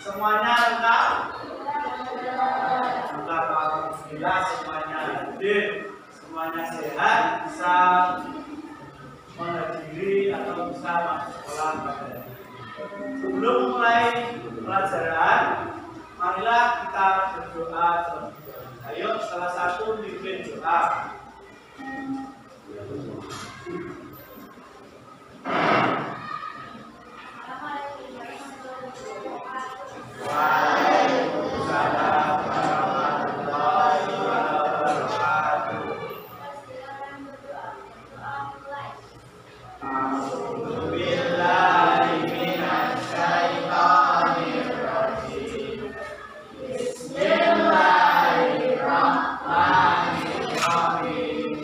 Semuanya lengkap? Lengkap, alhamdulillah semuanya hadir, semuanya sehat, bisa menghadiri atau bisa masuk sekolah pada hari. Sebelum mulai pelajaran, marilah kita berdoa terlebih dahulu. Ayo, salah satu pimpin doa. Waalaikumsalam warahmatullahi wabarakatuh. A'udzubillahi minasyaitonir rajim. Bismillahirrahmanirrahim.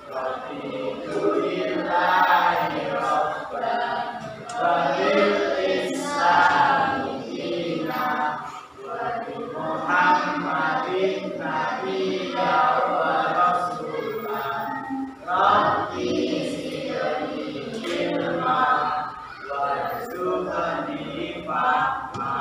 Raditu billahi rabban wa bil islami dinan wa bi Muhammadin nabiyya wa rasulan. Rabbi zidni ilma warzuqni fahma.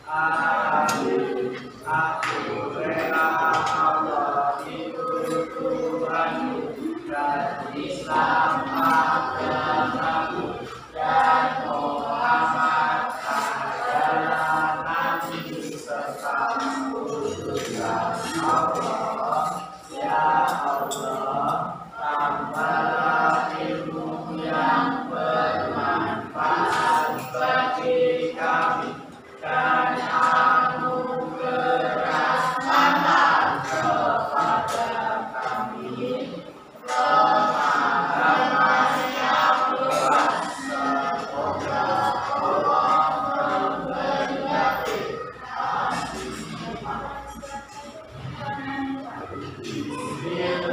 Amin. Aku rela Allah itu Tuhanku dan Islam agamaku dan Muhammad adalah Nabi serta utusan Allah. Ya Allah, tambahlah ilmu yang bermanfaat bagi kami dan anugerahkanlah kepada kami pemahaman yang luas. Semoga Allah memberkati. Bismillahirrahmanirrahim.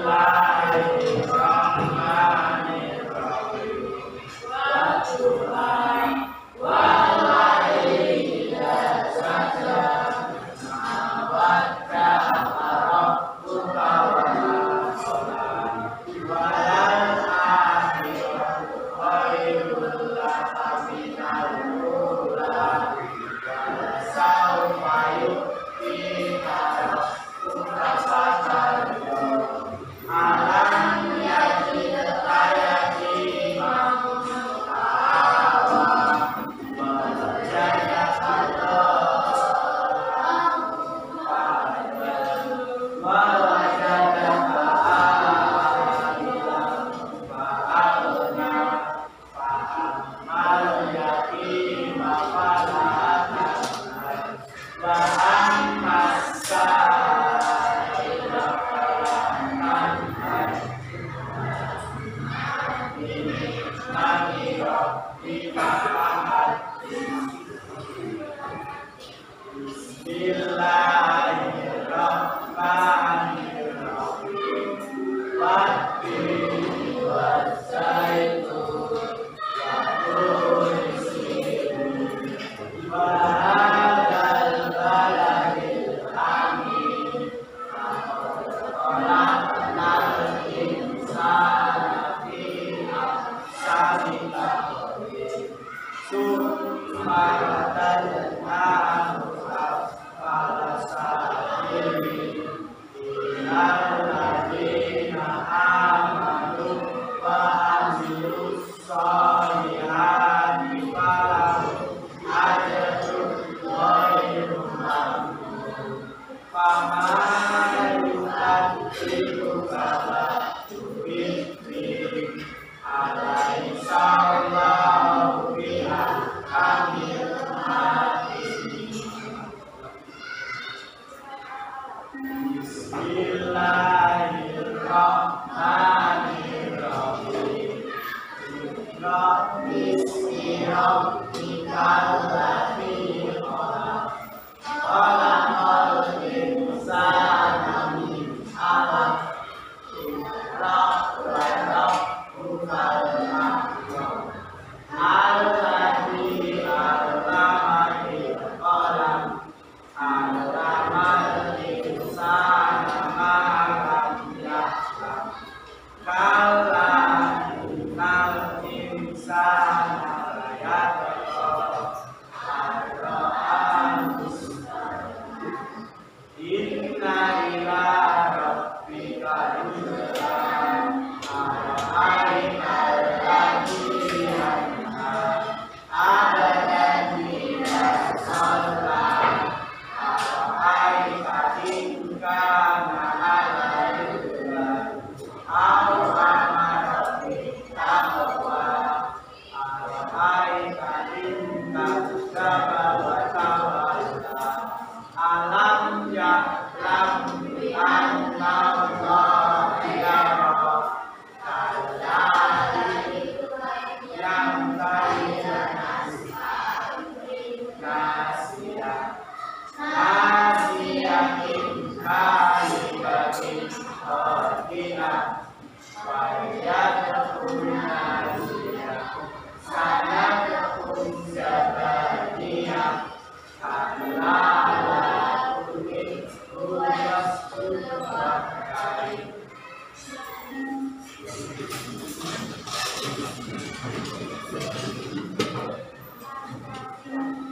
Alaihissalam biha kamil mati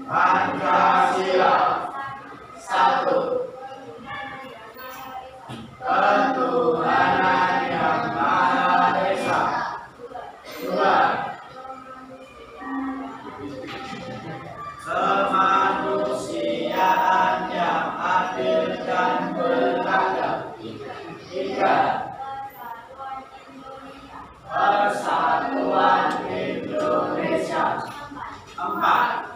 Pancasila. 1. Ketuhanan yang Maha Esa. 2. Kemanusiaan yang adil dan beradab. 3. Persatuan Indonesia. 4.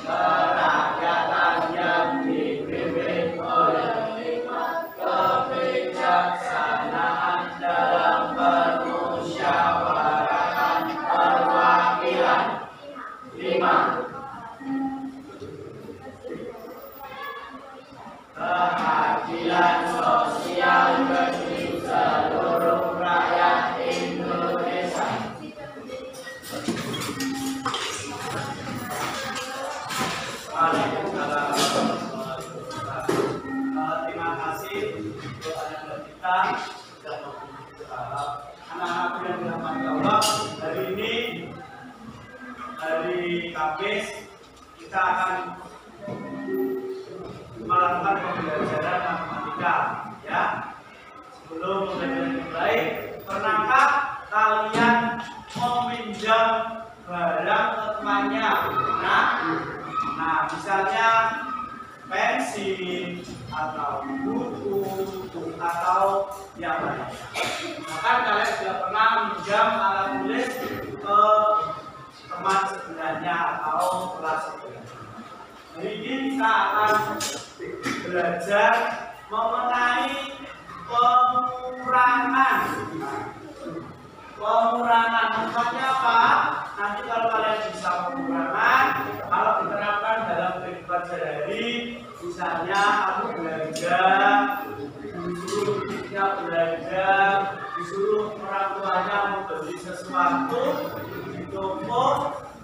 Kerakyatan yang dipimpin oleh kebijaksanaan dalam permusyawaratan perwakilan. 5. Keadilan sosial bagi seluruh rakyat Indonesia. Waalaikumsalam warahmatullahi wabarakatuh. Terima kasih untuk anak-anak kita sudah anak-anak yang dirahmati Allah. Hari ini hari Kamis kita akan melakukan pembelajaran matematika, ya. Sebelum pembelajaran dimulai, pernahkah kalian meminjam barang ke temannya? Nah, misalnya pensil atau buku atau yang lain. Bahkan kalian sudah pernah meminjam alat tulis ke teman sebelahnya atau kelas sebelahnya. Hari ini kita akan belajar mengenai pengurangan. Pengurangan maksudnya apa? Nanti kalau kalian bisa pengurangan, kalau diterapkan dalam kehidupan sehari, misalnya aku belanja, disuruh ibunya belanja, disuruh orang tuanya membeli sesuatu di toko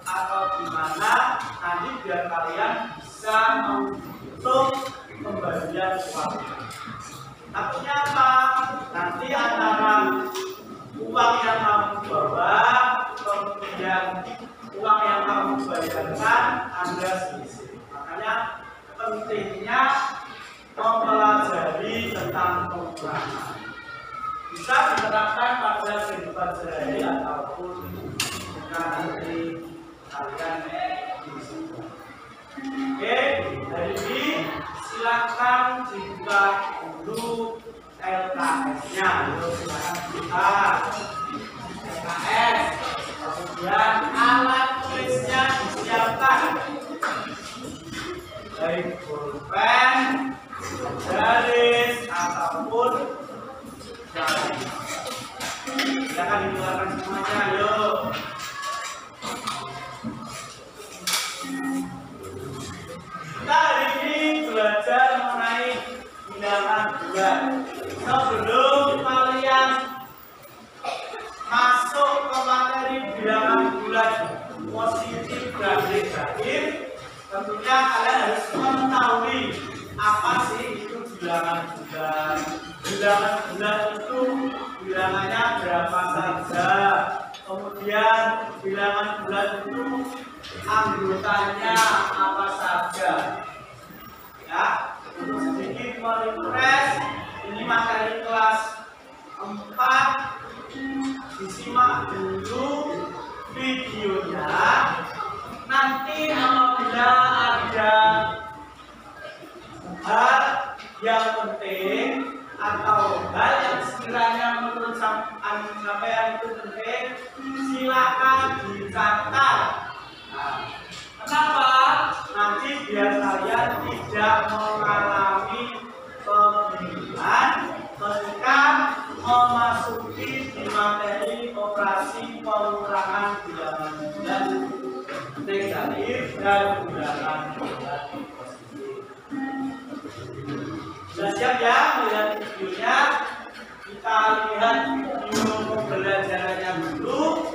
atau di mana, nanti biar kalian bisa menghitung pembagian uang. Takutnya apa? Nanti antara uang yang kamu bawa, kemudian uang yang kamu bayarkan, Anda selisih. Makanya pentingnya mempelajari tentang pengurangan. Bisa diterapkan pada kehidupan sehari ataupun nanti kalian di situ. Oke, hari ini silakan dibuka dulu LKS-nya. Silakan buka LKS. Kemudian alat tulisnya disiapkan, baik pulpen, garis ataupun garis. Silakan dikeluarkan semuanya, yuk. Kita hari ini belajar mengenai bilangan bulan. Sebelum kalian masuk ke materi bilangan bulan positif dan negatif, tentunya kalian harus mengetahui apa sih itu bilangan bulan. Bilangan bulan itu bilangannya berapa saja. Kemudian bilangan bulan itu anggotanya apa saja. Ya, untuk sedikit merefresh, ini materi kelas 4. Disimak dulu videonya. Nanti apabila ada hal yang penting atau hal yang sekiranya menurut sampean itu penting, silakan dicatat. Nah, kenapa? Nanti biar kalian tidak mengalami kebingungan ketika memasuki di materi operasi pengurangan bilangan bulan negatif dan bilangan bulan positif. Sudah siap ya melihat videonya? Kita lihat video pembelajarannya dulu.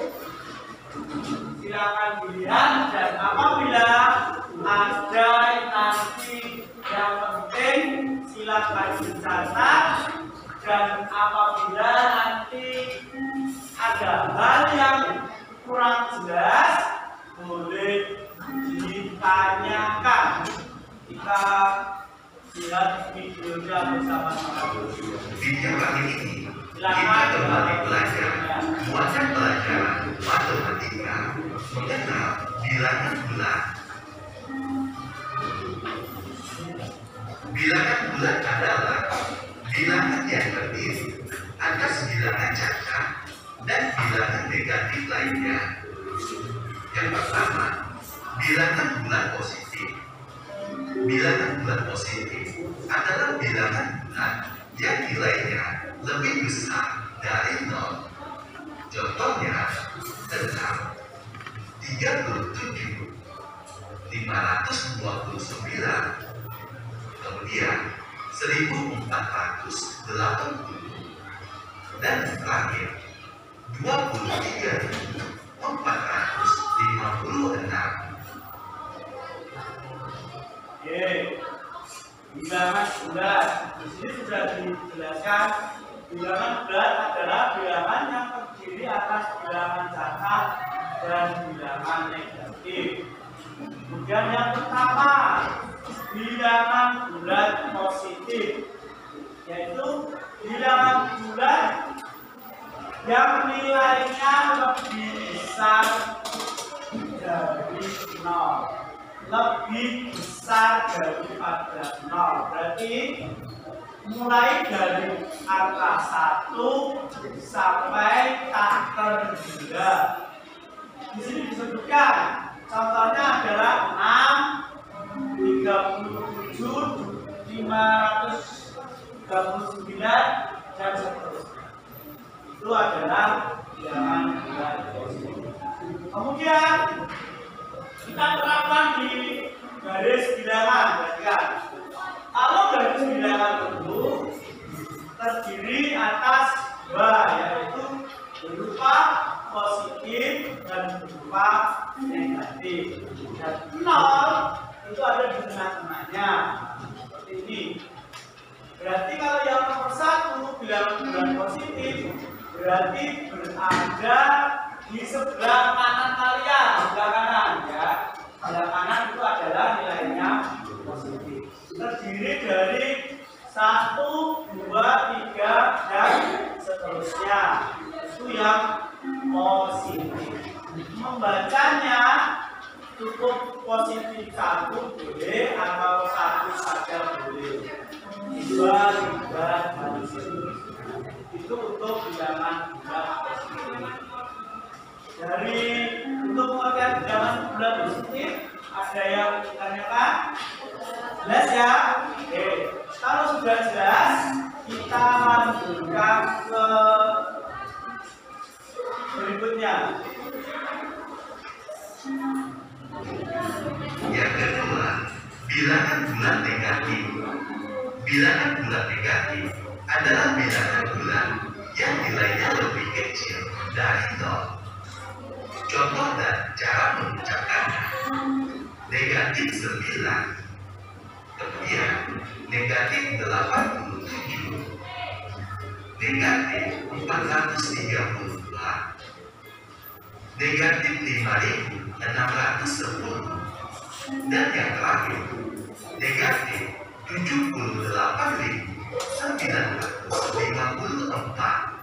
Silakan dilihat, dan apabila ada nanti yang penting silakan dicatat, dan apabila nanti ada ada hal yang kurang jelas, boleh ditanyakan. Kita lihat videonya bersama-sama. Video kali ini kita kembali belajar muatan pelajaran matematika mengenal bilangan bulat. Bilangan bulat adalah bilangan yang terdiri atas bilangan cacat dan bilangan negatif lainnya. Yang pertama, bilangan bulat positif. Bilangan bulat positif adalah bilangan bulat yang nilainya lebih besar dari 0. Contohnya, tentang 37, 529, kemudian 1480, dan terakhir 23.456. Oke, bilangan bulat. Di sini sudah dijelaskan, bilangan bulat adalah bilangan yang terdiri atas bilangan cacat dan bilangan negatif. Kemudian yang pertama, bilangan bulat positif, yaitu bilangan bulat yang nilainya lebih besar dari 0. Lebih besar daripada 0. Berarti mulai dari angka 1 sampai tak terhingga. Di sini disebutkan contohnya adalah 6, 37, 539, dan seterusnya. Itu adalah bilangan bulat positif. Kemudian kita terapkan di garis bilangan. Perhatikan, kalau garis bilangan itu terdiri atas 2, yaitu berupa positif dan berupa negatif. Dan 0 itu ada di tengah-tengahnya seperti ini. Berarti kalau yang nomor 1 bilangan bulat positif, berarti berada di sebelah kanan kalian, sebelah kanan ya. Sebelah kanan itu adalah nilainya positif. Terdiri dari 1, 2, 3, dan seterusnya. Itu yang positif. Membacanya cukup positif 1 boleh atau 1 saja boleh. 2, 3, dan seterusnya. Itu untuk bilangan bulat positif. Dari untuk pengertian bilangan bulat positif, ada yang ditanyakan? Jelas ya? Oke. Kalau sudah jelas, kita lanjutkan ke berikutnya. Yang kedua, bilangan bulat negatif. Bilangan bulat negatif adalah bilangan bulat yang nilainya lebih kecil dari 0. Contoh dan cara mengucapkannya: negatif 9, kemudian negatif 87, negatif 432, negatif 5.610, dan yang terakhir negatif 78.954.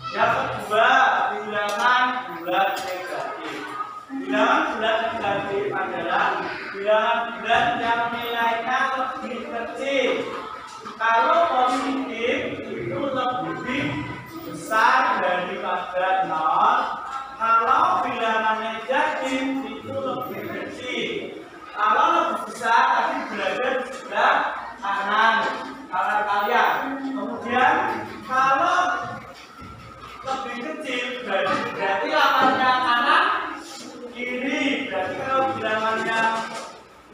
Yang kedua, bilangan bulat negatif. Bilangan bulat negatif adalah bilangan bulat yang nilainya lebih kecil. Kalau positif itu lebih besar daripada 0. Kalau bilangan negatif itu lebih kecil. Kalau lebih besar tadi berada di sebelah kanan kalian. Kemudian kalau lebih kecil berarti lawannya kanan kiri. Berarti kalau bilangannya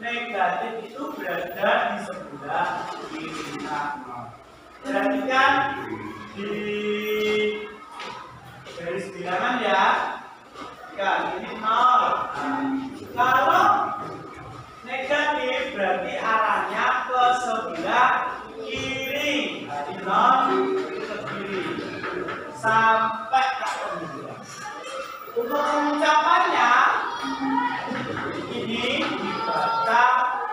negatif itu berada di sebelah kiri. Perhatikan di garis bilangan ya. Ini 0. Kalau negatif berarti arahnya ke sebelah kiri. Dari 0 ke sampai kata 9. Untuk pengucapannya ini dibaca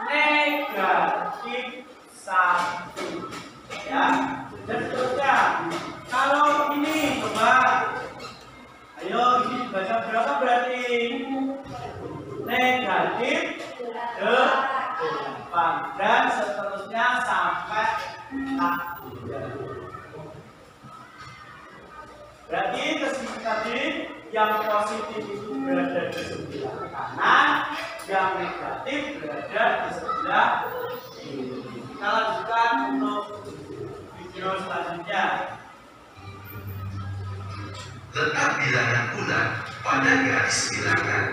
negatif 1 ya, dan seterusnya. Kalau ini coba, ayo ini dibaca berapa berarti? Negatif 8 dan seterusnya sampai 4. Berarti kesimpulan tadi yang positif itu berada di sebelah kanan, yang negatif berada di sebelah kiri. Kita lanjutkan untuk video selanjutnya. Letak bilangan bulat pada garis bilangan.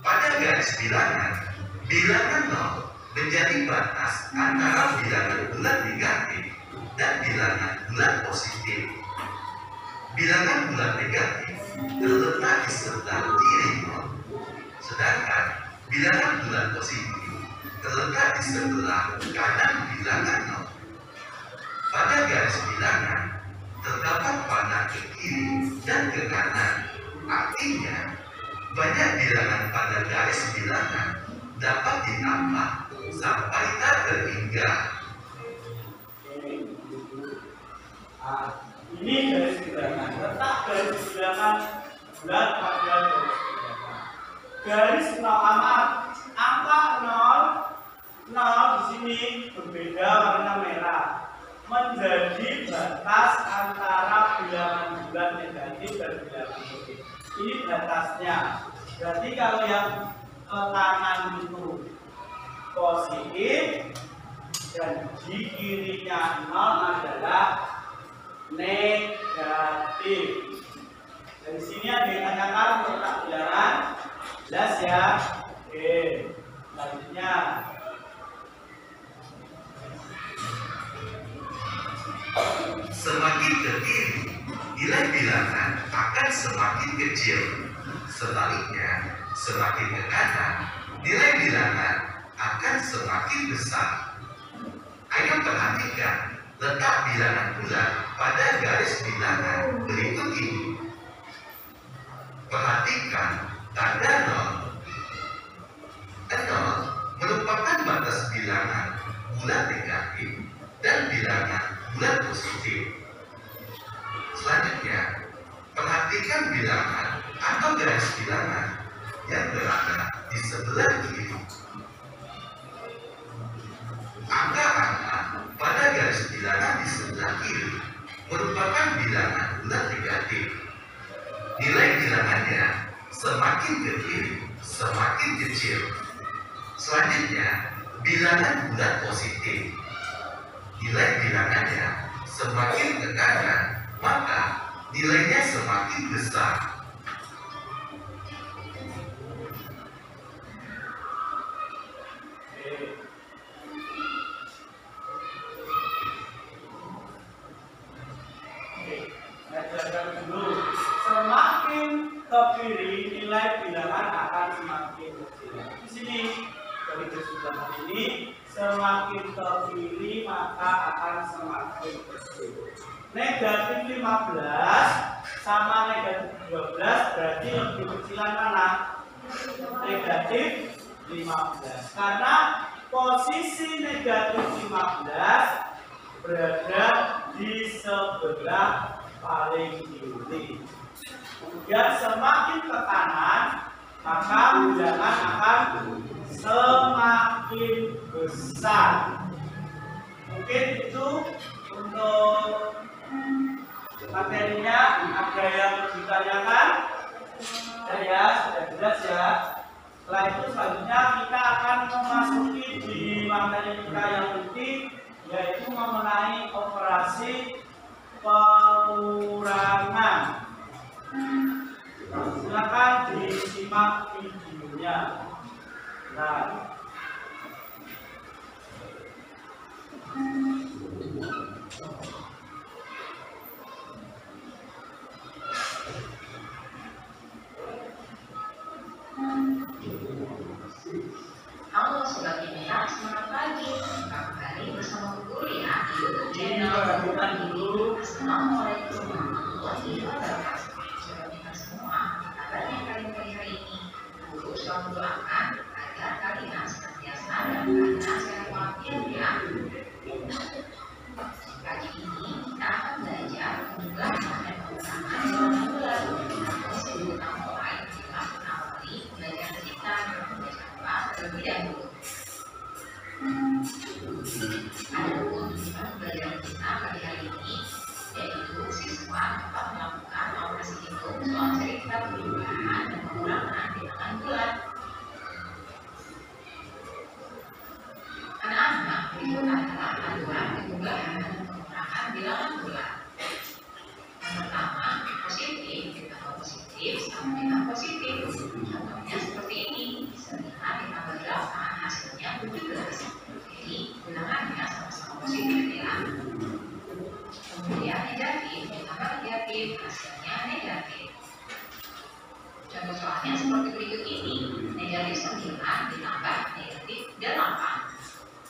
Pada garis bilangan, bilangan 0 menjadi batas antara bilangan bulat negatif dan bilangan bulat positif. Bilangan bulat negatif terletak di sebelah kiri 0, sedangkan bilangan bulat positif terletak di sebelah kanan bilangan 0. Pada garis bilangan terdapat panah ke kiri dan ke kanan. Artinya, banyak bilangan pada garis bilangan dapat ditambah sampai tak terhingga. Ini garis bilangan, letak garis bilangan bulat pada garis bilangan. Garis 0 amat, angka 0 di sini berbeda warna merah, menjadi batas antara bilangan bulat negatif dan bilangan positif. Ini batasnya. Berarti kalau yang ke kanan itu positif dan di kirinya 0 adalah negatif. Dari sini ada yang ditanyakan untuk letak bilangan, jelas ya. Oke, selanjutnya Semakin ke kiri, nilai bilangan akan semakin kecil. Sebaliknya, semakin ke kanan, nilai bilangan akan semakin besar. Ayo perhatikan letak bilangan bulat pada garis bilangan berikut ini. Perhatikan tanda 0. 0 merupakan batas bilangan bulat negatif dan bilangan bulat positif. Selanjutnya, perhatikan bilangan atau garis bilangan yang berada di sebelah kiri. Angka-angka pada garis bilangan di sebelah kiri merupakan bilangan bulat negatif. Nilai bilangannya semakin ke kiri, semakin kecil. Selanjutnya, bilangan bulat positif. Nilai bilangannya semakin ke kanan, maka nilainya semakin besar. Semakin ke kiri nilai bilangan akan semakin kecil. Di sini dari kesimpulan ini, semakin ke kiri maka akan semakin kecil. Negatif 15 sama negatif 12 berarti lebih kecilan mana? Negatif 15. Karena posisi negatif 15 berada di sebelah paling kiri. Kemudian semakin ke kanan maka bilangan akan semakin besar. Mungkin itu untuk materinya. Ada yang ditanyakan? Ya, sudah jelas ya. Setelah itu selanjutnya kita akan memasuki di materi kita yang penting, yaitu mengenai operasi pengurangan. Silakan disimak videonya. Nah, halo Sobat Bineka, selamat pagi. Jumpa kembali bersama Guru ya di YouTube channel Bukan Dulu. Assalamualaikum. 5 belas. Sudah pintar semua. Kabarnya kalian hari ini. Guru sudah mendoakan agar kalian senantiasa dalam keadaan sehat walafiat ya. Pagi ini kita akan belajar penjumlahan dan pengurangan bilangan bulat. Namun sebelum kita mulai, kita awali belajar kita membaca doa terlebih dahulu. Adapun tujuan belajar kita pada hari ini, yaitu siswa dapat melakukan operasi hitung soal cerita penjumlahan dan pengurangan bilangan bulat. Anak-anak, berikut adalah panduan penjumlahan dan pengurangan bilangan bulat. Yang pertama, positif ditambah positif sama dengan positif. Contohnya seperti ini, 9 ditambah 8 hasilnya 17. Jadi bilangannya sama-sama positif ya. Kemudian negatif ditambah negatif hasilnya negatif. Contoh soalnya seperti berikut ini, negatif 9 ditambah negatif 8.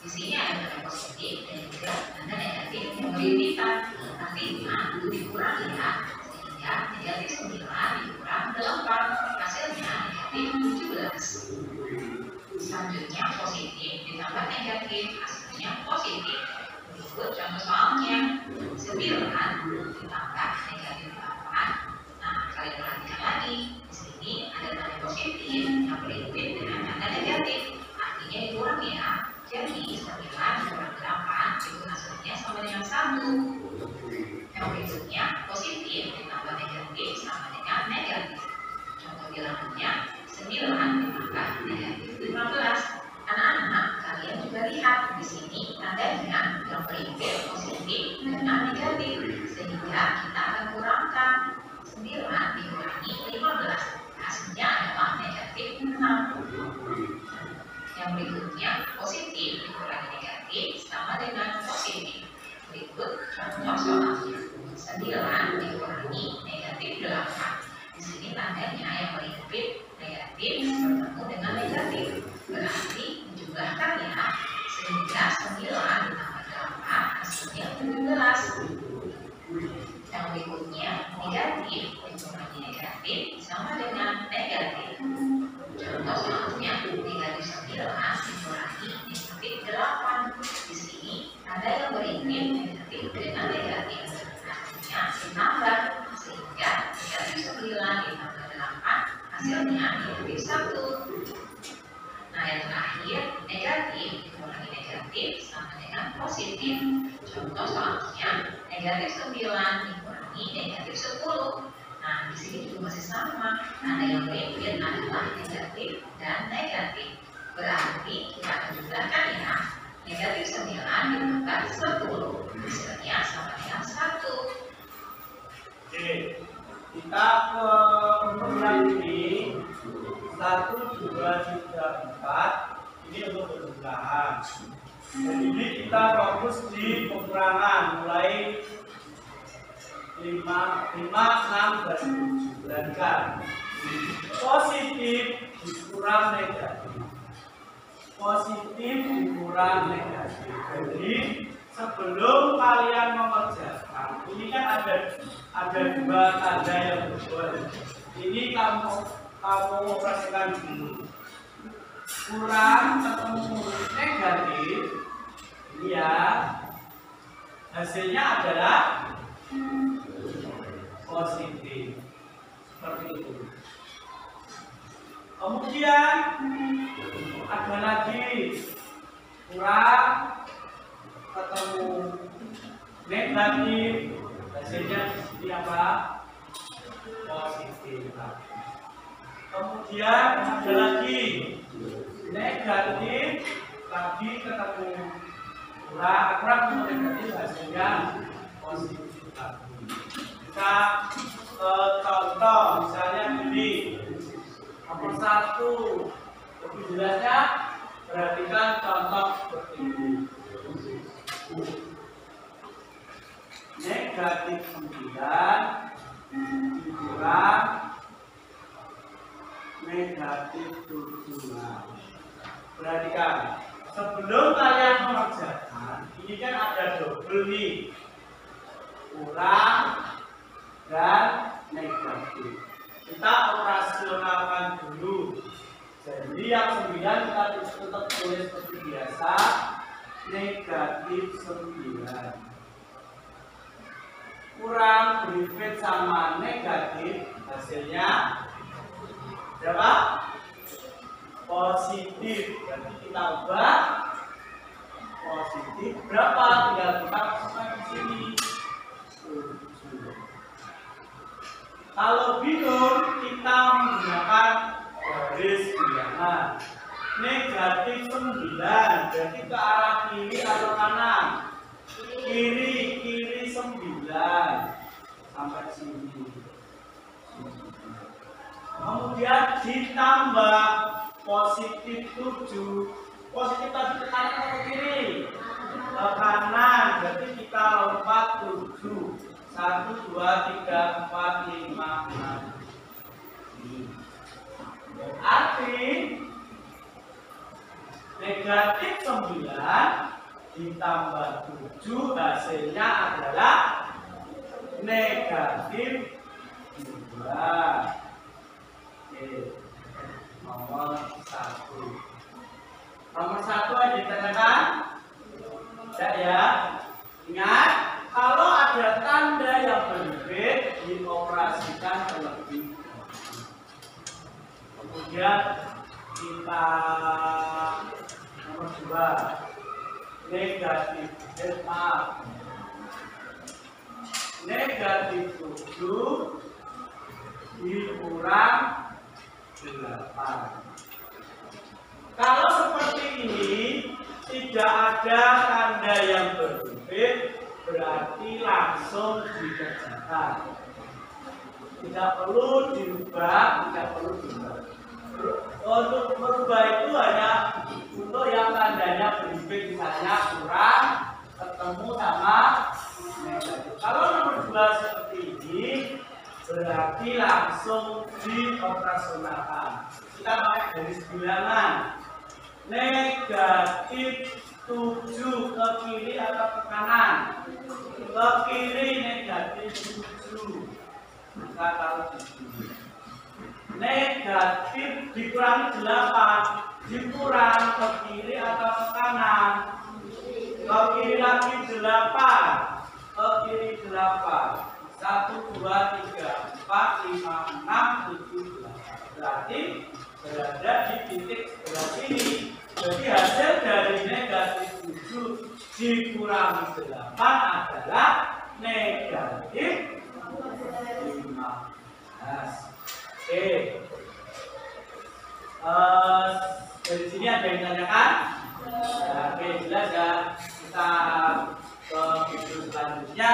Di sini ada tanda positif dan juga tanda negatif yang beririsan. Artinya itu dikurangi ya, sehingga negatif 9 dikurang 8 hasilnya negatif 17. Selanjutnya positif ditambah negatif hasilnya positif. Berikut contoh soalnya, 9 ditambah negatif 8. Nah, kalian perhatikan lagi, di sini ada tanda positif yang beririsan dengan tanda negatif, artinya dikurangi ya. Jadi 9 dikurang 8 itu hasilnya sama dengan 1. Yang berikutnya positif ditambah negatif sama dengan negatif. Contoh bilangannya 9 ditambah negatif 15. Anak-anak, kalian juga lihat di sini tandanya yang berhimpit positif dengan negatif, sehingga kita akan kurangkan 9 dikurangi 15. Hasilnya adalah negatif 6. Yang berikutnya positif dikurangi negatif sama dengan positif. Berikut contoh soalnya, 9 dikurangi negatif 8. Di sini tandanya yang berhimpit negatif bertemu dengan negatif, berarti dijumlahkan ya, sehingga 9 ditambah 8 hasilnya 17. Yang berikutnya negatif dikurangi negatif sama dengan negatif. Contoh soalnya negatif 9 dikurangi negatif 8. Di sini ada yang berhimpit negatif dengan negatif, artinya ditambah, sehingga negatif 9 ditambah 8 hasilnya negatif 1. Nah, yang terakhir negatif dikurangi negatif sama dengan positif. Contoh soalnya negatif 9 dikurangi negatif 10. Nah, di sini juga masih sama. Ada yang berhimpit adalah negatif dan negatif. Berarti kita akan jumlahkan ya. Negatif 9 ditambah 10. Hasilnya sama dengan 1. Oke, kita ke program ini 1, 2, 3, 4. Ini untuk penjumlahan. Dan ini kita fokus di pengurangan mulai 5, 6, dan 7 kan. Positif dikurang negatif. Positif dikurang negatif. Jadi sebelum kalian mengerjakan, ini kan ada 2 tanda yang berbeda. Ini kamu operasikan dulu. Kurang ketemu negatif, ini ya. Hasilnya adalah positif, seperti itu. Kemudian ada lagi kurang ketemu negatif, hasilnya di sini apa? Positif. Kemudian ada lagi negatif, lagi ketemu kurang ketemu negatif, hasilnya positif. Kita contoh misalnya ini nomor 1, lebih jelasnya perhatikan contoh seperti ini. Negatif 9 dikurang negatif 7. Perhatikan, sebelum kalian mengerjakan, ini kan ada double nih, kurang dan Jadi yang 9 kita tetap tulis seperti biasa, negatif 9. Kurang berifit sama negatif, hasilnya berapa? Positif. Berarti kita ubah positif berapa? Tinggal kita masukkan di sini. 7. Kalau bingung, kita menggunakan garis bilangan. Negatif 9 berarti ke arah kiri atau kanan? Kiri 9 sampai sini. Kemudian ditambah positif 7. Positif tadi ke kanan atau ke kiri? Ke kanan, berarti kita lompat 7. 1, 2, 3, 4, 5, 6. Berarti negatif 9 ditambah 7 hasilnya adalah negatif 2. Oke, nomor 1. Nomor 1 aja ditekan. Tidak ya. Ingat, kalau ada tanda yang berbeda dioperasikan terlebih. Kemudian kita nomor 2 negatif negatif 7 dikurang 8. Kalau seperti ini tidak ada tanda yang berbeda, berarti langsung dikerjakan. Tidak perlu dirubah, tidak perlu dirubah. Untuk merubah itu hanya untuk yang tandanya berbeda, misalnya kurang ketemu sama negatif. Kalau nomor 2 seperti ini, berarti langsung dioperasionalkan. Kita pakai garis bilangan. Negatif 7 ke kiri atau ke kanan? Ke kiri negatif 7. Kita taruh di sini. Negatif dikurangi 8. Dikurang ke kiri atau ke kanan? Ke kiri lagi 8. Ke kiri 8. 1, 2, 3, 4, 5, 6, 7, 8. Berarti berada di titik sebelah sini. Jadi hasil dari negatif 7 dikurangi 8 adalah negatif 15. Oke. Dari sini ada yang tanyakan? Oke, jelas ya. Kita ke video selanjutnya.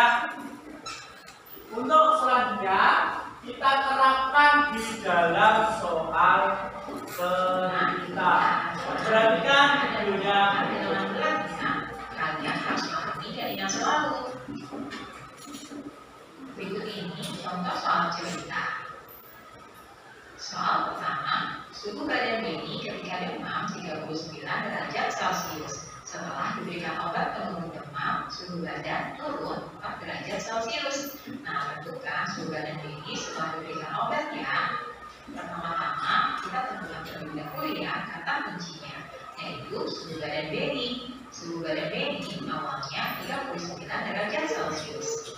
Untuk selanjutnya kita terapkan di dalam soal perintah. Perhatikan videonya. Kalian harus memahami dari yang selalu. Berikut ini contoh soal cerita. Soal pertama, suhu badan Benny ketika demam 39 derajat Celcius. Setelah diberikan obat penurun demam, suhu badan turun 4 derajat Celcius. Nah, tentukan suhu badan Benny setelah diberikan obat ya. Pertama-tama kita tentukan terlebih dahulu ya kata kuncinya, yaitu suhu badan Benny. Suhu badan Benny awalnya 39 derajat Celcius.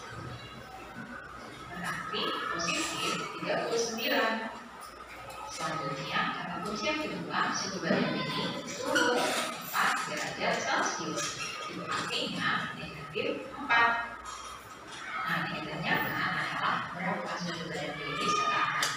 Berarti positif 39. Selanjutnya kata kunci yang kedua, suhu badan Benny turun 4 derajat Celcius. Itu artinya negatif 4. Nah, yang ditanyakan adalah berapa suhu badan Benny sekarang.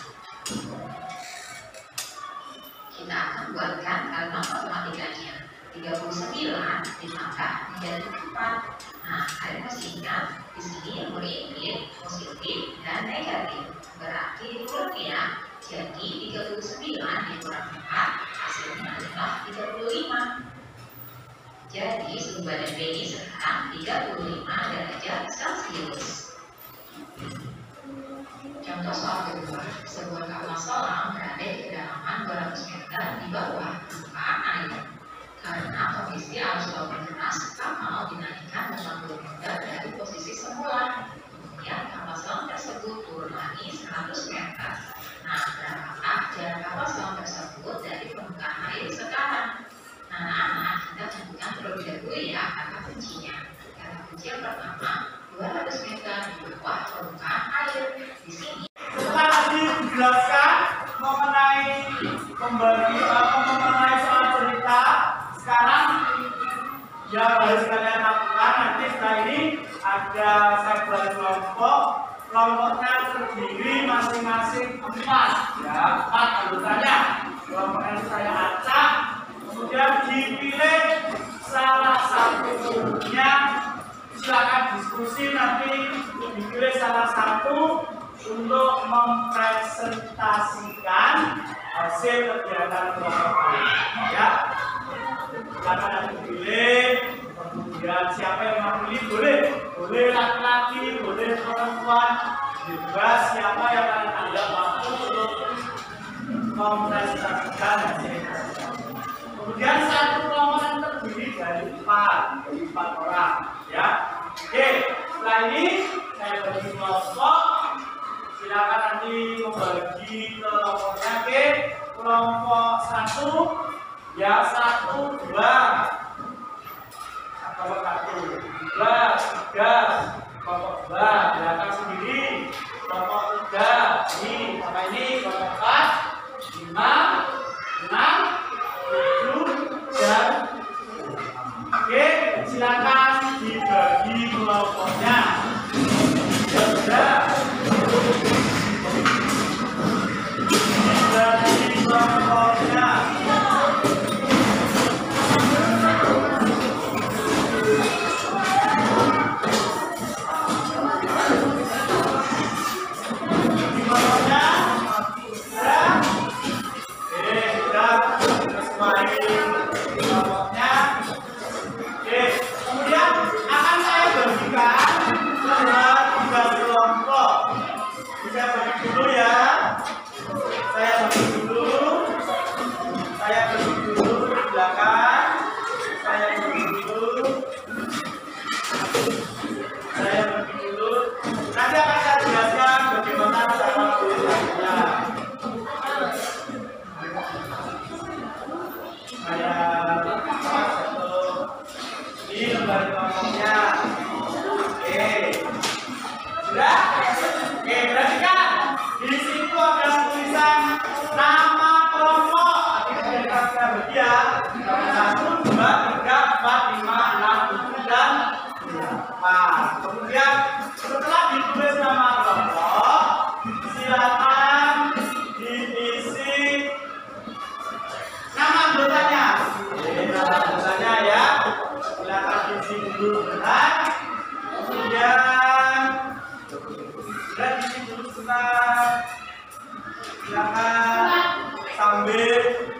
Kita akan buatkan kalimat matematikanya. 39 ditambah negatif 4. Nah, kalian masih ingat di sini yang berinput positif dan negatif. Berarti dikurang ya. Jadi 39 dikurang 4 hasilnya adalah 35. Jadi suhu badan Benny sekarang 35 derajat Celcius. Contoh soal kedua, sebuah kapal selam berada di kedalaman 200 meter di bawah permukaan air. Karena kondisi arus laut deras, kapal dinaikkan 80 meter dari posisi semula. Kemudian kapal selam tersebut turun lagi 100 meter. Nah, berapakah jarak kapal selam tersebut dari permukaan melebar kelompok, kelompoknya terdiri masing-masing 4, ya, 4 anggotanya. Kelompoknya itu saya acak, kemudian dipilih salah satunya. Silakan diskusi nanti dipilih salah satu untuk mempresentasikan hasil kegiatan kelompok, ya. Silakan dipilih. Kemudian siapa yang mau pilih boleh laki-laki, boleh perempuan, bebas siapa yang akan Anda mampu untuk mempresentasikan hasil. Kemudian satu kelompok yang terdiri dari 4 orang, ya. Oke, setelah ini saya bagi kelompok. Silakan nanti membagi kelompoknya ke kelompok 1, ya 1, 2. Kelompok 1, 2, 3, kelompok 2, belakang sendiri, kelompok 3, ini, sama ini, kelompok 4, 5, 6, 7, dan oke, silakan dibagi kelompoknya. Sudah. Dibagi kelompoknya. Kemudian setelah ditulis nama kelompok, silakan diisi nama anggotanya. Nama anggotanya ya, silakan diisi dulu benar. Kemudian diisi dulu benar. Silakan sambil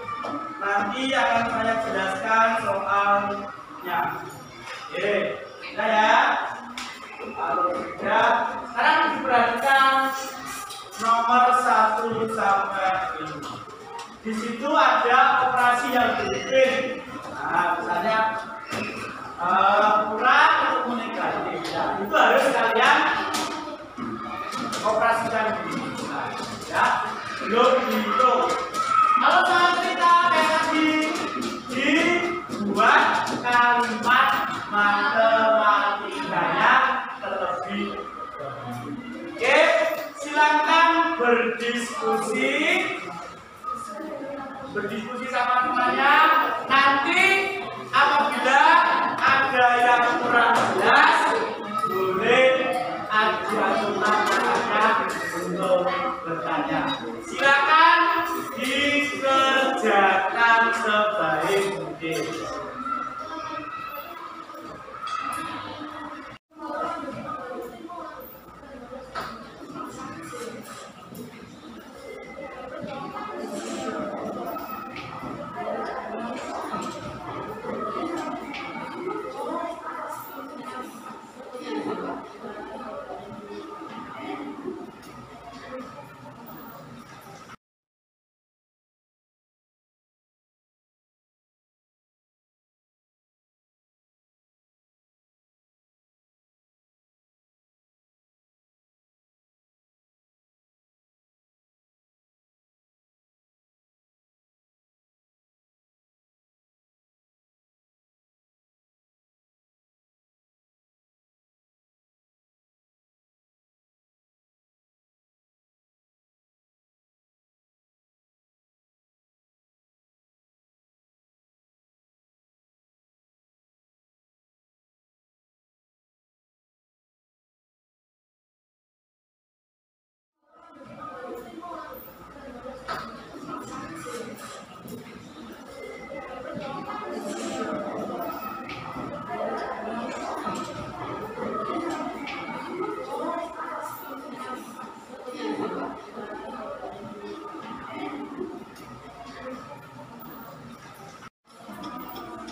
nanti akan saya jelaskan soalnya. Oke, sudah ya. Kalau sudah, sekarang diperhatikan nomor 1 sampai 5. Di situ ada operasi yang dibikin. Nah, misalnya kurang atau negatif. Ya, itu harus kalian operasikan dulu. Nah, ya, belum dihitung. Kalau sama kita kayak tadi dibuat kalimat matematikanya terlebih. Oke, silakan berdiskusi sama temannya. Nanti apabila ada yang kurang jelas, boleh ajukan tangannya untuk bertanya. Silakan dikerjakan sebaik mungkin.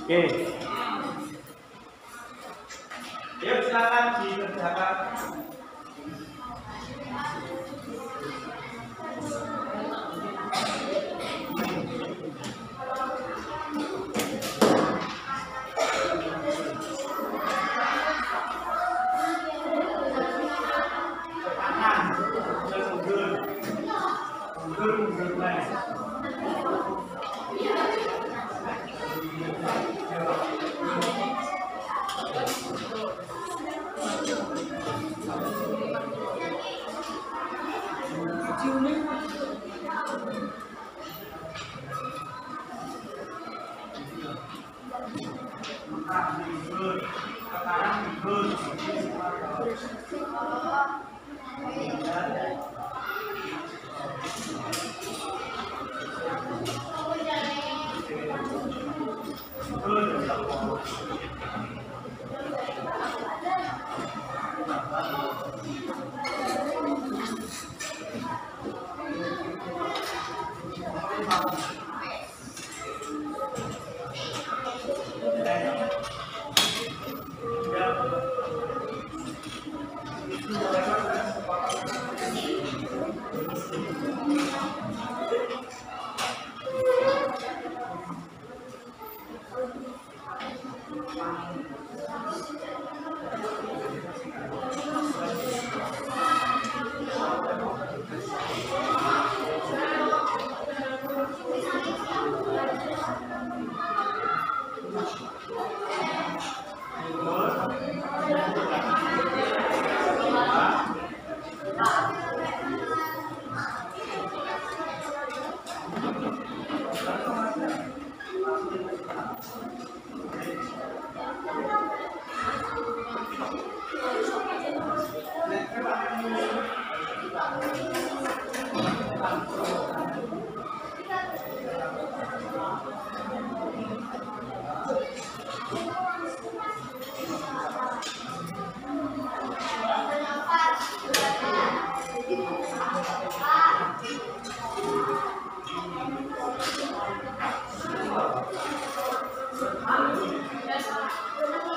Oke. Yuk silakan dikerjakan.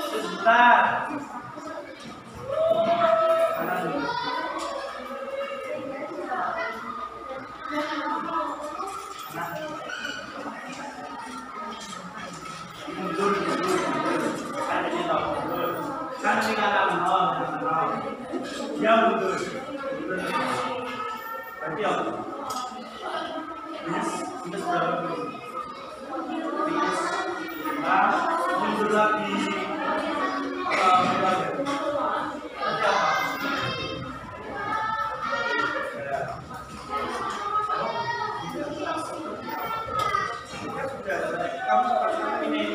Sebentar. Kan ini kata nol, dia mundur. Berarti apa? Minus berapa? Minus 5, mundur lagi. Kamu seperti ini.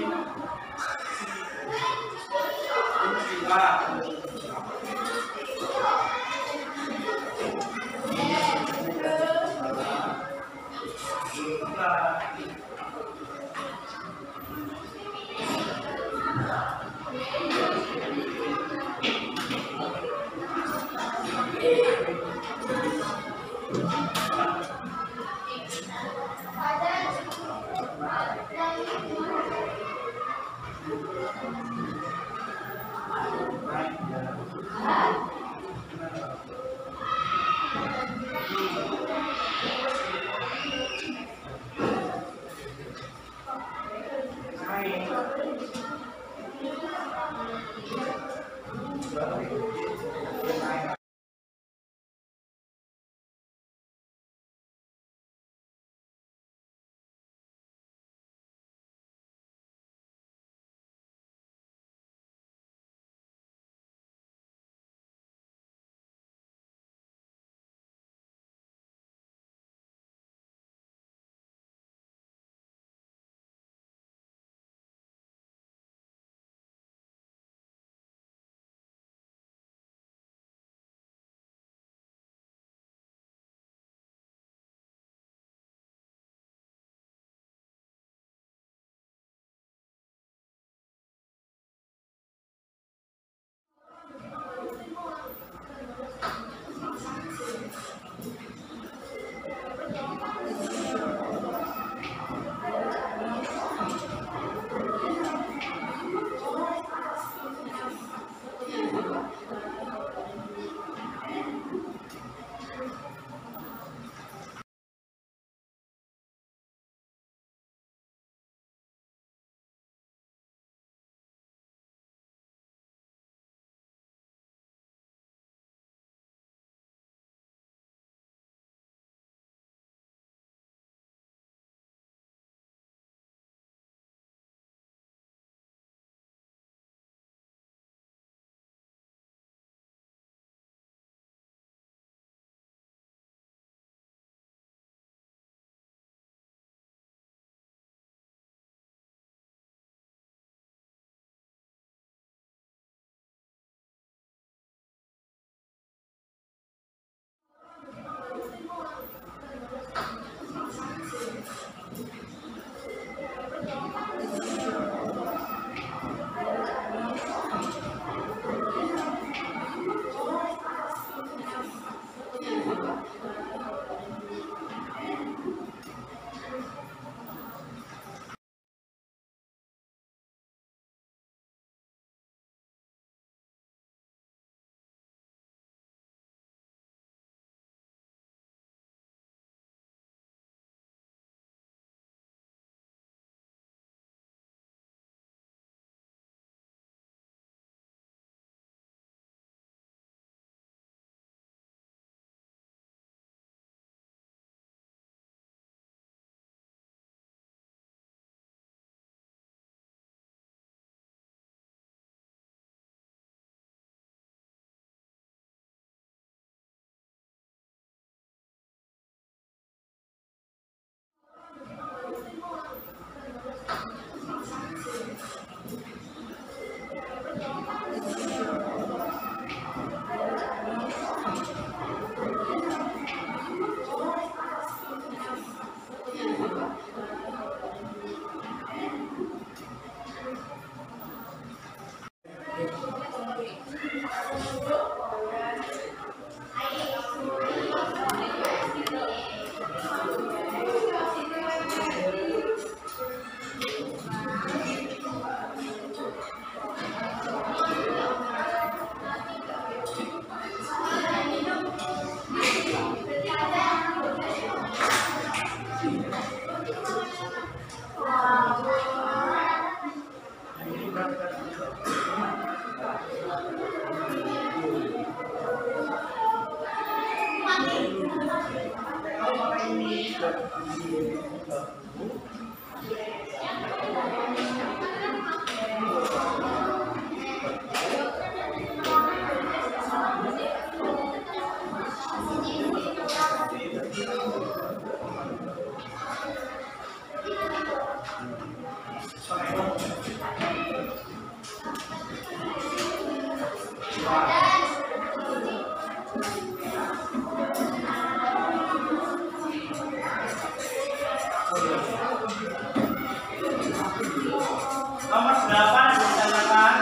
Nomor 8 ditanyakan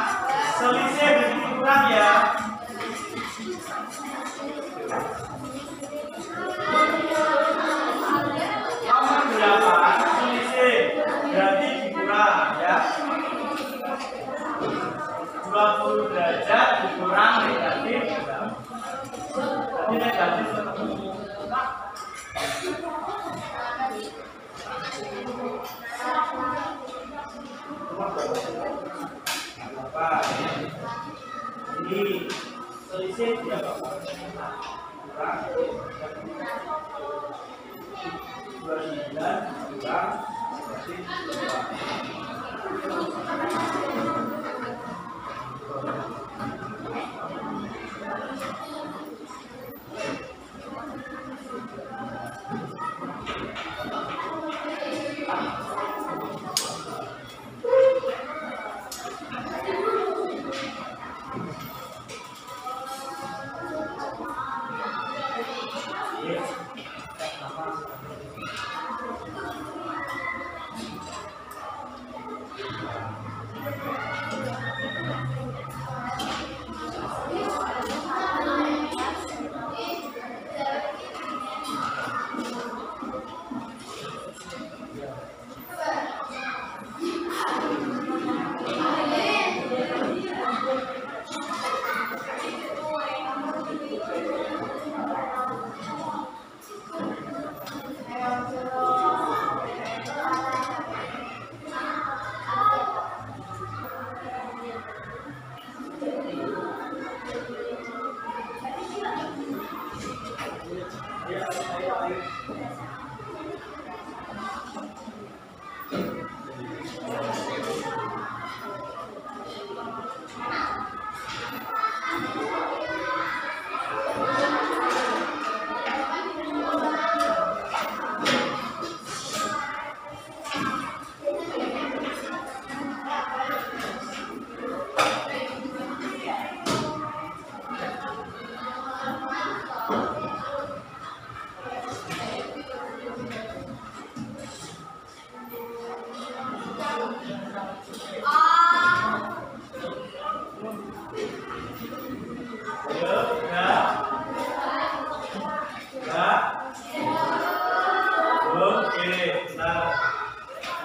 selisih begitu kurang ya. Nomor 8 selisih berarti dikurang ya. 20 derajat dikurang negatif. Jadi negatif ketemu. Apa? Ini selisih berapa? Kurang 29 kurang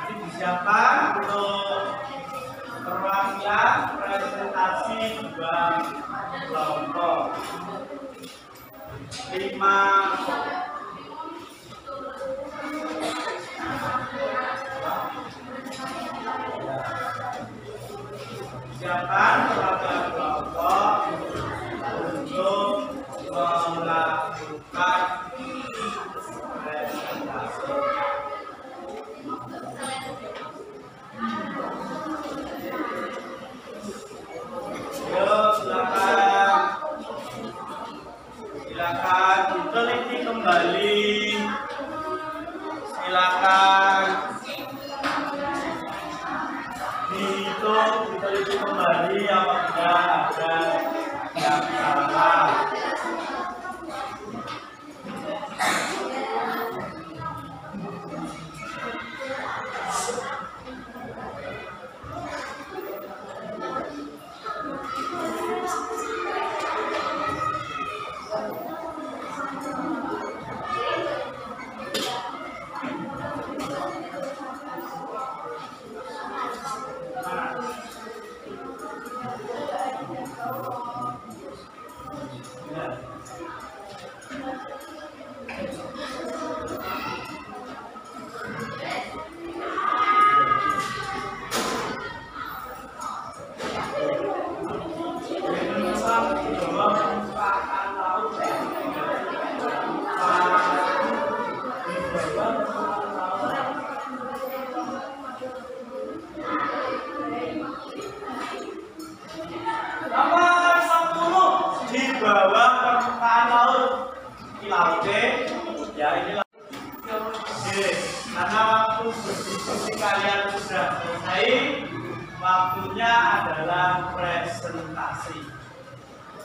disiapkan untuk perwakilan presentasi dua kelompok 5 siapkan perwakilan kelompok untuk melakukan presentasi. Silakan diteliti kembali. Silakan dihitung, diteliti kembali apabila ada yang salah. laute, ya inilah. Oke, karena waktu berdiskusi kalian sudah selesai, waktunya adalah presentasi.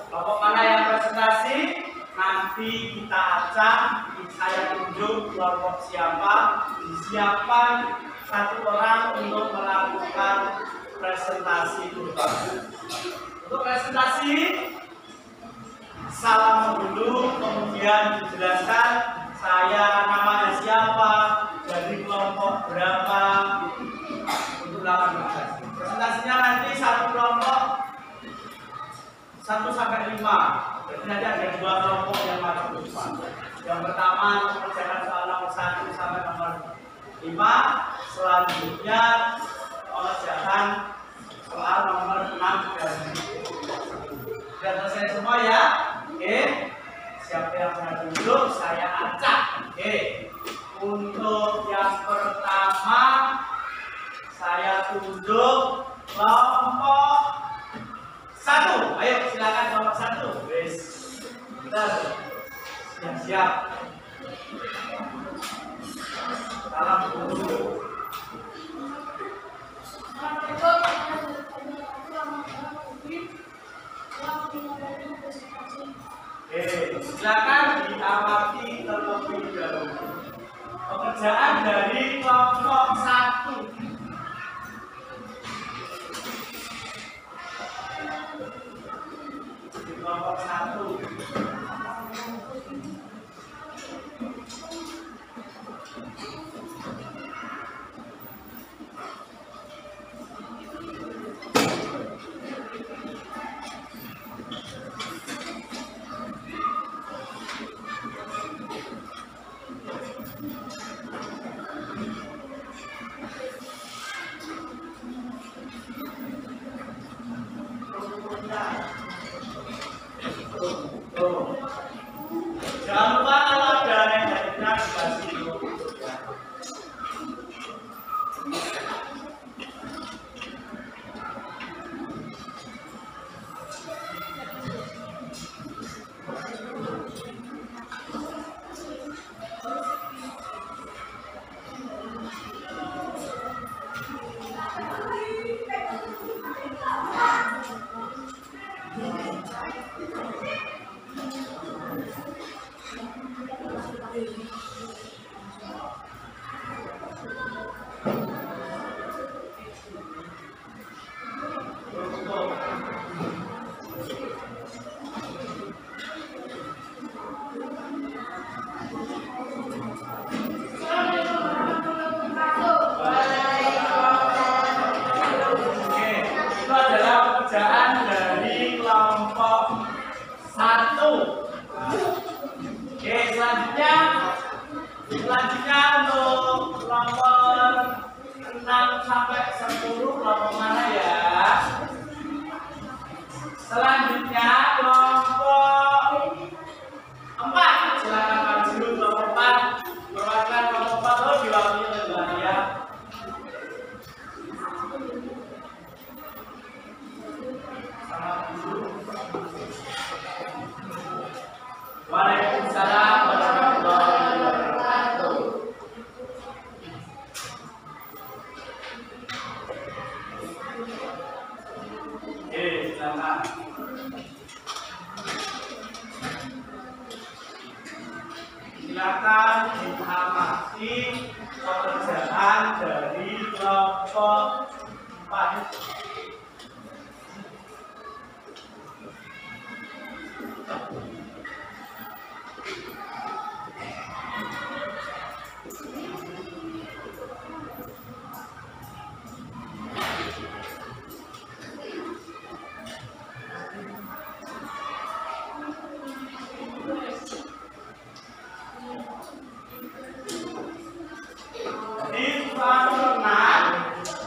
Kelompok mana yang presentasi? Nanti kita acak, saya tunjuk kelompok siapa, disiapkan satu orang untuk melakukan presentasi berbagi. Untuk presentasi, salam dulu, kemudian dijelaskan saya namanya siapa, dari kelompok berapa, untuk melakukan presentasi. Presentasinya nanti satu kelompok 1 sampai 5. Berarti nanti ada 2 kelompok yang maju ke depan. Yang pertama mengerjakan soal nomor 1 sampai nomor 5. Selanjutnya mengerjakan soal nomor 6 dan 7. Sudah selesai semua ya? Oke. Siapa yang sudah duduk saya acak. Oke. Untuk yang pertama saya tunjuk kelompok 1. Ayo silakan kelompok 1. Wes. Siap. Salam dulu. Silakan diamati terlebih dahulu. Pekerjaan dari kelompok 1. Kelompok 1. Jangan lupa kalau ada yang negatifnya dikasih dulu. Selanjutnya untuk nomor 6 sampai 10 kelompok mana ya? Selanjutnya kelompok 4. Silakan maju kelompok 4. Perwakilan kelompok 4 lo diwakili oleh Mbak Nia. Waalaikumsalam warahmatullahi wabarakatuh. Oke, silakan. Silakan diamati pekerjaan dari kelompok 4.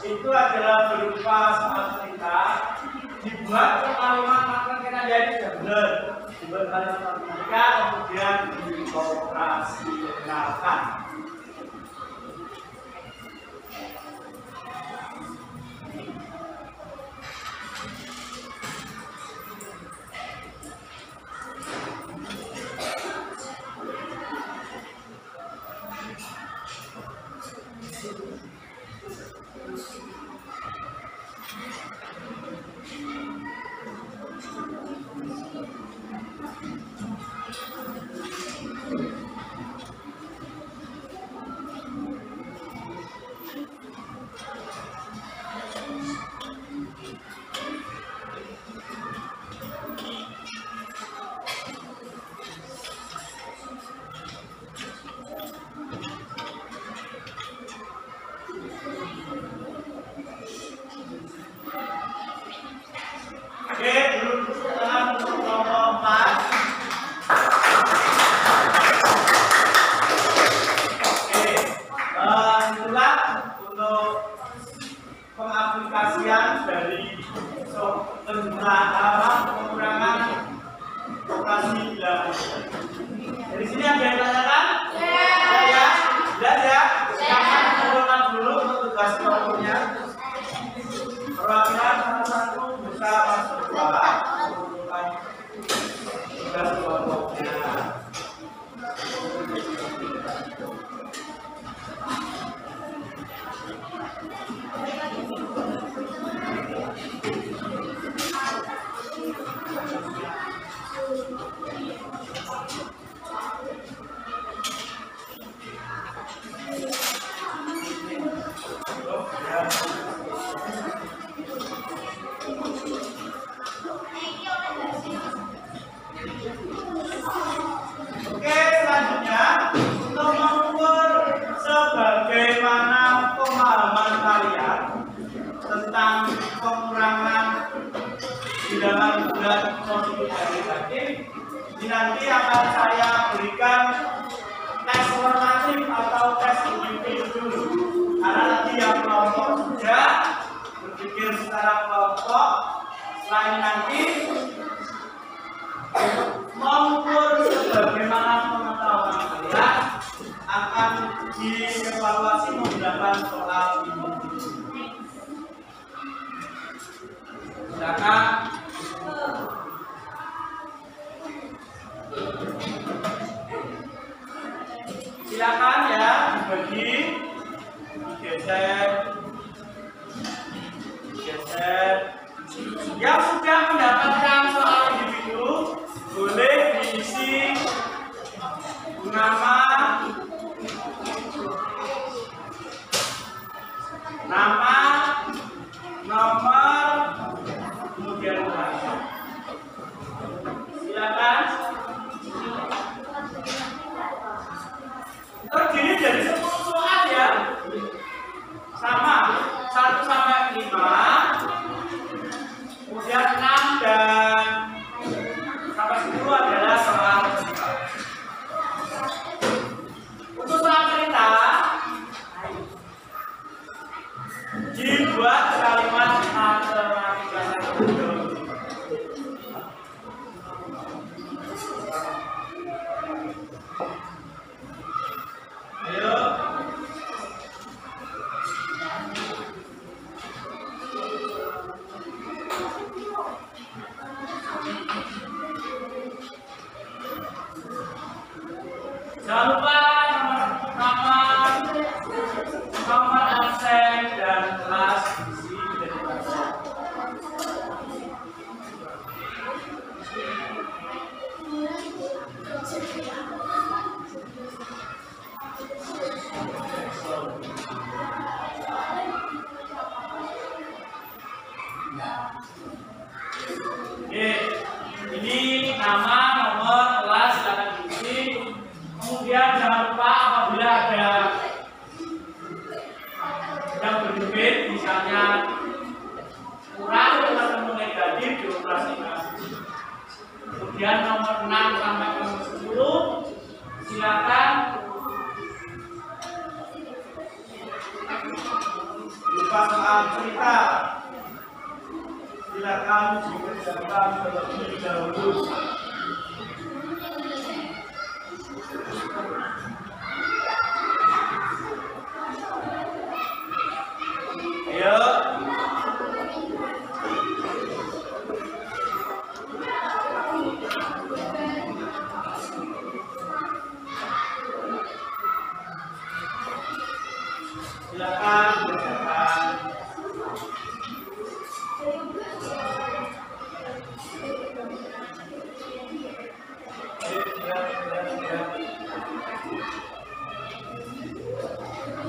Itu adalah berupa soal cerita dibuat kalimat matematika jadi sudah benar, dibuat kalimat matematika kemudian dioperasikan. akan saya berikan tes formatif atau tes individu. Karena nanti yang kelompok sudah berpikir secara kelompok, selain nanti mengukur sebagaimana pengetahuan kalian akan dievaluasi menggunakan soal ini. Silakan ya dibagi, digeser. Yang sudah mendapatkan soal individu boleh diisi nama, nomor, kemudian bahasa. Silakan. Terdiri dari 10 soal ya. Sama 1 sampai 5. Kemudian 6 dan sampai 10 adalah soal cerita. Untuk soal cerita dibuat kalimat matematika saja. Ayo. Jangan lupa nomor absen dan kelas diisi identitasnya. Oke, ini nama, nomor, kelas silakan diisi. Kemudian jangan lupa apabila ada yang berbeda, misalnya kurang atau negatif dioperasikan. Kemudian nomor 6 sampai nomor 10 silakan lupa soal cerita. Silakan dikerjakan terlebih dahulu. Ayo. Silakan dikerjakan.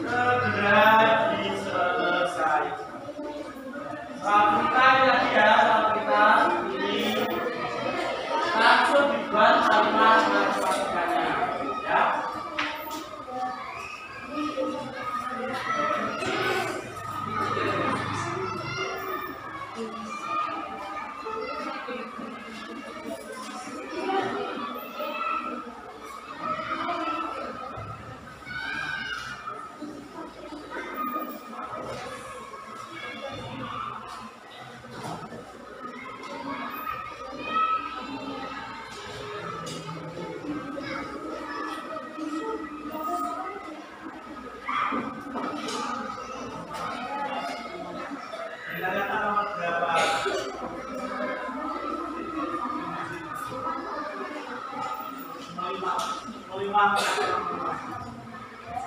Segera diselesaikan. Soal kita lagi ya, soal kita ini langsung dibuat kalimat matematikanya, ya. Ditanyakan nomor berapa? Lima.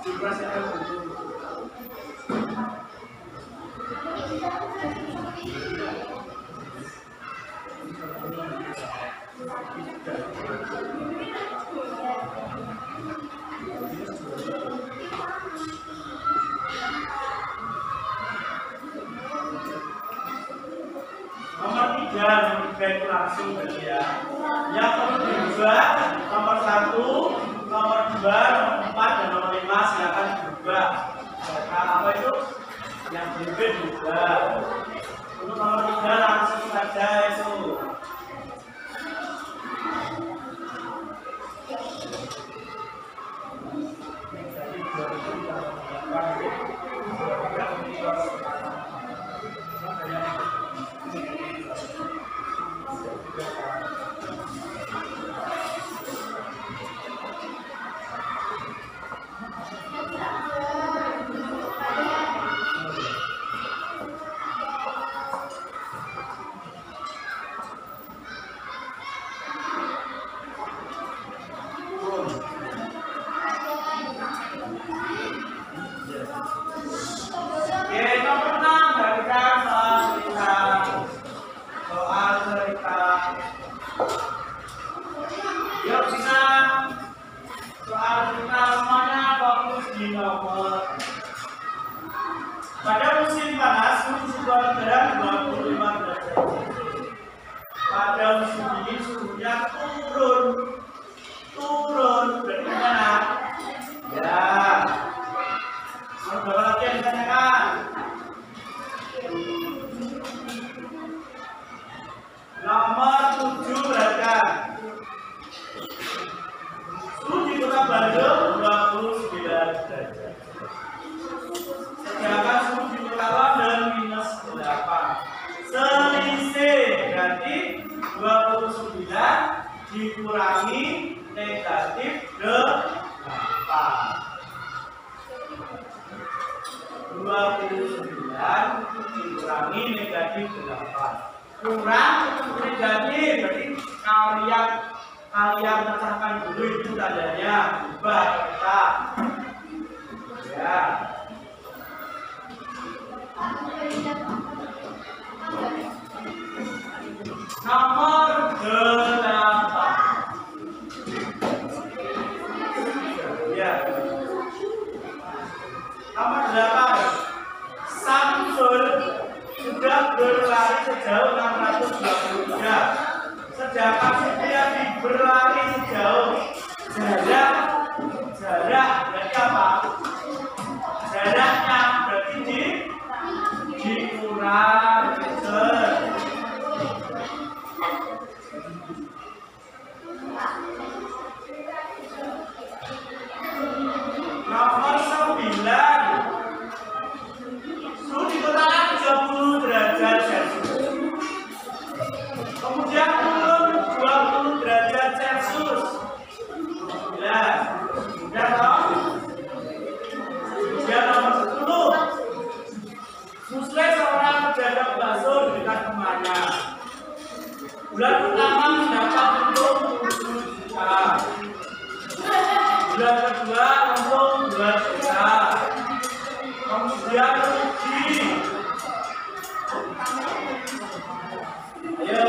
Juga saya nomor 3 itu langsung ya. Yang perlu diubah nomor 1, nomor 2, nomor 4 dan nomor 5 silakan diubah. Nah, apa itu? Yang berbeda diubah. Untuk nomor 3 langsung saja itu. Pada musim panas suhu sebuah negara 25 derajat. Pada musim dingin suhunya turun berarti mana? Ya. Berapa lagi yang ditanyakan? Nomor 7 berapa? Suhu di Kota Bandung 29 derajat. Sedangkan suhu di Kota London -8. Selisih berarti 29 dikurangi negatif 8. 29 dikurangi negatif 8. Kurang negatif berarti kalian pecahkan dulu itu tandanya ubah kita. Ya. Nomor 8. Ya. Nomor 8. Samsul sudah berlari sejauh 623. Sedangkan Supriyadi berlari sejauh jarak berarti apa? Jaraknya berarti dikurang nomor 9. Suhu di Kota 30 derajat Celcius. Kemudian turun 20 derajat Celcius. Ya, sudah tahu. Kemudian nomor 10. Muslim seorang pedagang bakso di dekat rumahnya. Bulan pertama mendapat untung 7 juta. Bulan kedua untung 2 juta. Kemudian rugi. Ayo,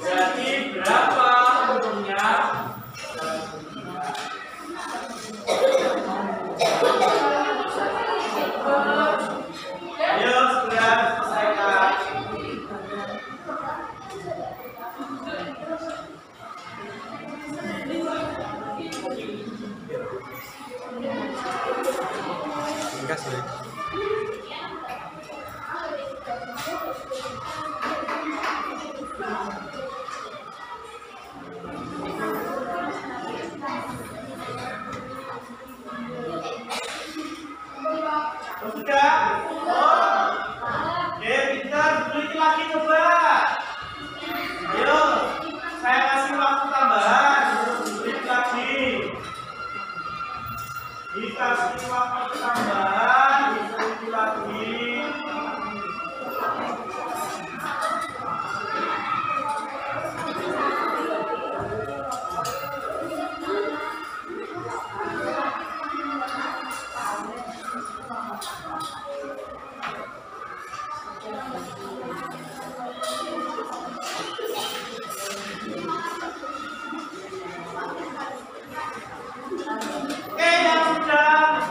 berarti berapa untungnya? Ayo, segera selesaikan. Sudah? Oh. Oke, kita beli lagi coba. Ayo, saya kasih waktu tambahan untuk beli lagi. Dikasih waktu tambahan, beli lagi. Oke, yang sudah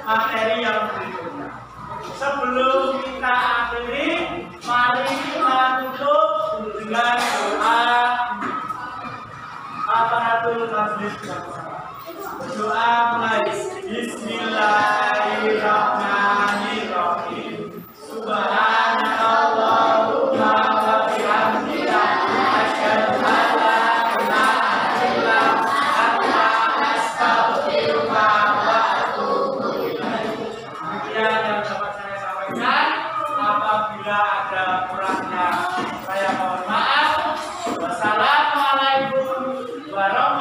Materi yang berikutnya. Sebelum kita akhiri, mari kita tutup dengan doa aparatur majelis bersama. Berdoa mulai. Bismillahirrahmanirrahim. Subhanallahumma wa bihamdika asyhadu an la ilaha illa anta astaghfiruka wa atubu ilaik. Demikian yang dapat saya sampaikan. Apabila ada kurangnya saya mohon maaf. Wassalamualaikum warahmatullahi wabarakatuh.